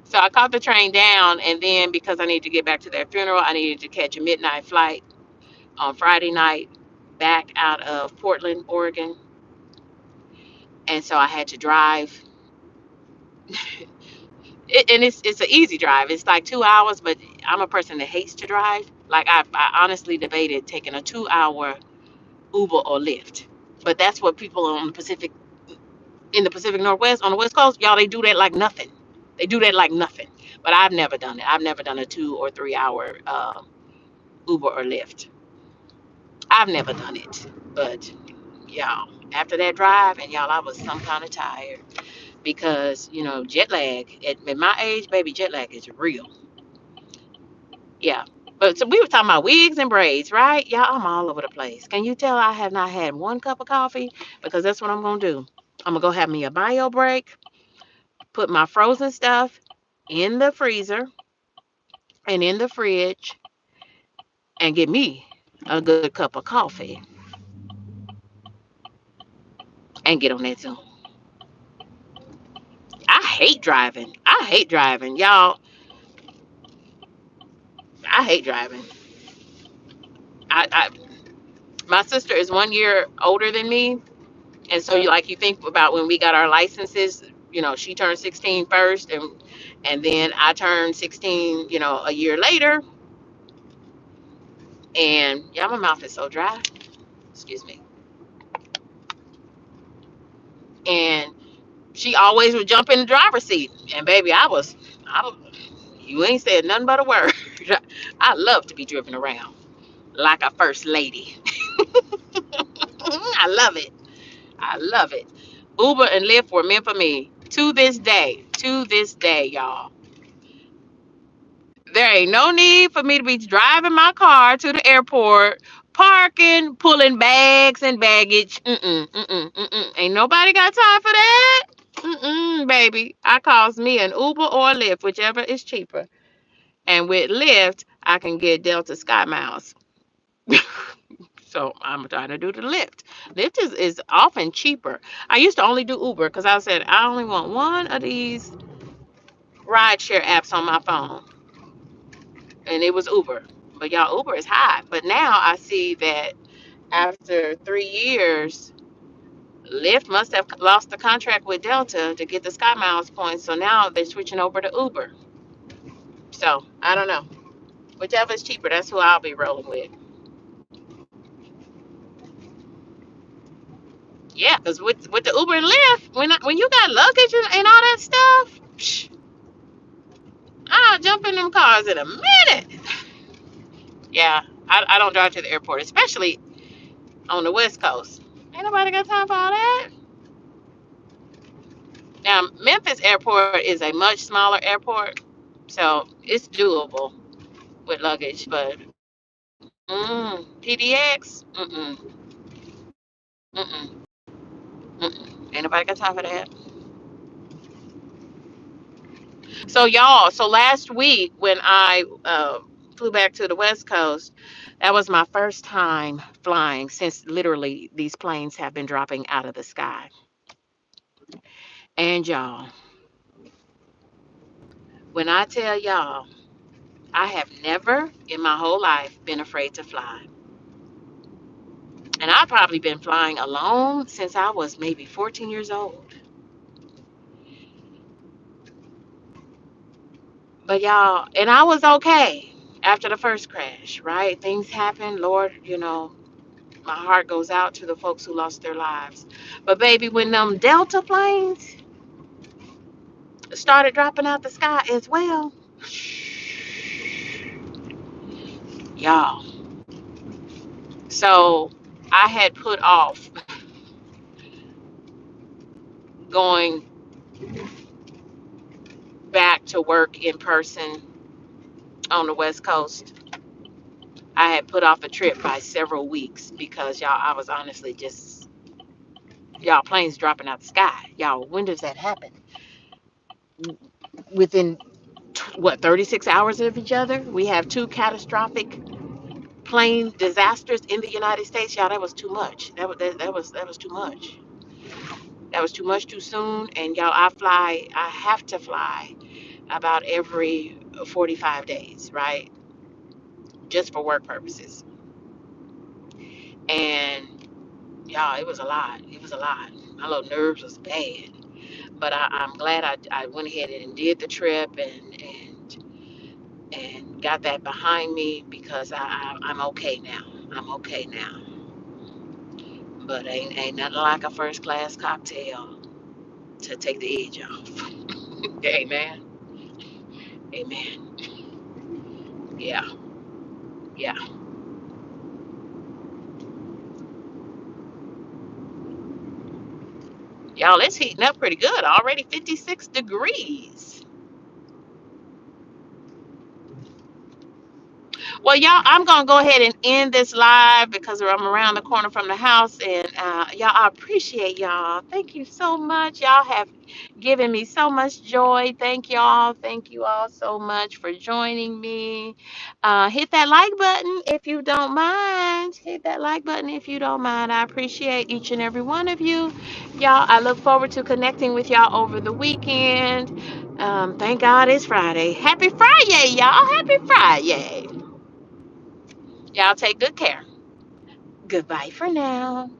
So I caught the train down, and then because I needed to get back to their funeral, I needed to catch a midnight flight on Friday night back out of Portland, Oregon. And so I had to drive. And it's an easy drive. It's like 2 hours, but I'm a person that hates to drive. Like I honestly debated taking a 2 hour Uber or Lyft. But that's what people on the Pacific in the Pacific Northwest on the West Coast, y'all, they do that like nothing. They do that like nothing. But I've never done it. I've never done a 2 or 3 hour Uber or Lyft. I've never done it. But y'all, after that drive, and y'all, I was some kind of tired because jet lag at my age, baby, jet lag is real. Yeah. But so we were talking about wigs and braids, right? Y'all, I'm all over the place. Can you tell I have not had one cup of coffee? Because that's what I'm gonna do. I'm gonna go have me a bio break, put my frozen stuff in the freezer and in the fridge, and get me a good cup of coffee and get on that Zoom. I hate driving. I hate driving. Y'all, I hate driving. I my sister is 1 year older than me. And so you think about when we got our licenses, she turned 16 first, and then I turned 16, a year later. And yeah, my mouth is so dry. Excuse me. And she always would jump in the driver's seat. And baby, I was you ain't said nothing but a word. I love to be driven around like a first lady. I love it. I love it. Uber and Lyft were meant for me to this day. To this day, y'all. There ain't no need for me to be driving my car to the airport, parking, pulling bags and baggage. Ain't nobody got time for that. Baby. I calls me an Uber or a Lyft, whichever is cheaper. And with Lyft, I can get Delta Sky Miles. So I'm trying to do the Lyft. Lyft is often cheaper. I used to only do Uber because I said I only want one of these rideshare apps on my phone, and it was Uber. But y'all, Uber is high. But now I see that after 3 years, Lyft must have lost the contract with Delta to get the Sky Miles points. So now they're switching over to Uber. So I don't know. Whichever is cheaper, that's who I'll be rolling with. Yeah, because with the Uber and Lyft, when you got luggage and all that stuff, psh, I'll jump in them cars in a minute. Yeah, I don't drive to the airport, especially on the West Coast. Ain't nobody got time for all that. Now, Memphis Airport is a much smaller airport, so it's doable with luggage. But PDX, ain't nobody got time for that. So y'all, so last week when I flew back to the West Coast, that was my first time flying since literally these planes have been dropping out of the sky. And y'all, when I tell y'all, I have never in my whole life been afraid to fly. And I've probably been flying alone since I was maybe 14 years old. But y'all, and I was okay after the first crash, right? Things happen. Lord, my heart goes out to the folks who lost their lives. But baby, when them Delta planes started dropping out the sky as well, y'all. So I had put off going back to work in person on the West Coast. I had put off a trip by several weeks because y'all, I was honestly just y'all planes dropping out the sky. Y'all, when does that happen? Within what 36 hours of each other, we have two catastrophic plane disasters in the United States. Y'all, that was too much. That was too much. That was too much too soon. And y'all, I have to fly about every 45 days, right? Just for work purposes. And y'all, it was a lot. It was a lot. My little nerves was bad. But I'm glad I went ahead and did the trip and got that behind me because I'm okay now. I'm okay now. But ain't nothing like a first class cocktail to take the edge off. Amen. Amen. Yeah. Yeah. Y'all, it's heating up pretty good. Already 56 degrees. Well, y'all, I'm gonna go ahead and end this live because I'm around the corner from the house, and y'all, I appreciate y'all. Thank you so much. Y'all have given me so much joy. Thank y'all. Thank you all so much for joining me. Hit that like button if you don't mind. Hit that like button if you don't mind. I appreciate each and every one of you. Y'all, I look forward to connecting with y'all over the weekend. Thank God it's Friday. Happy Friday, y'all. Happy Friday. Y'all take good care. Goodbye for now.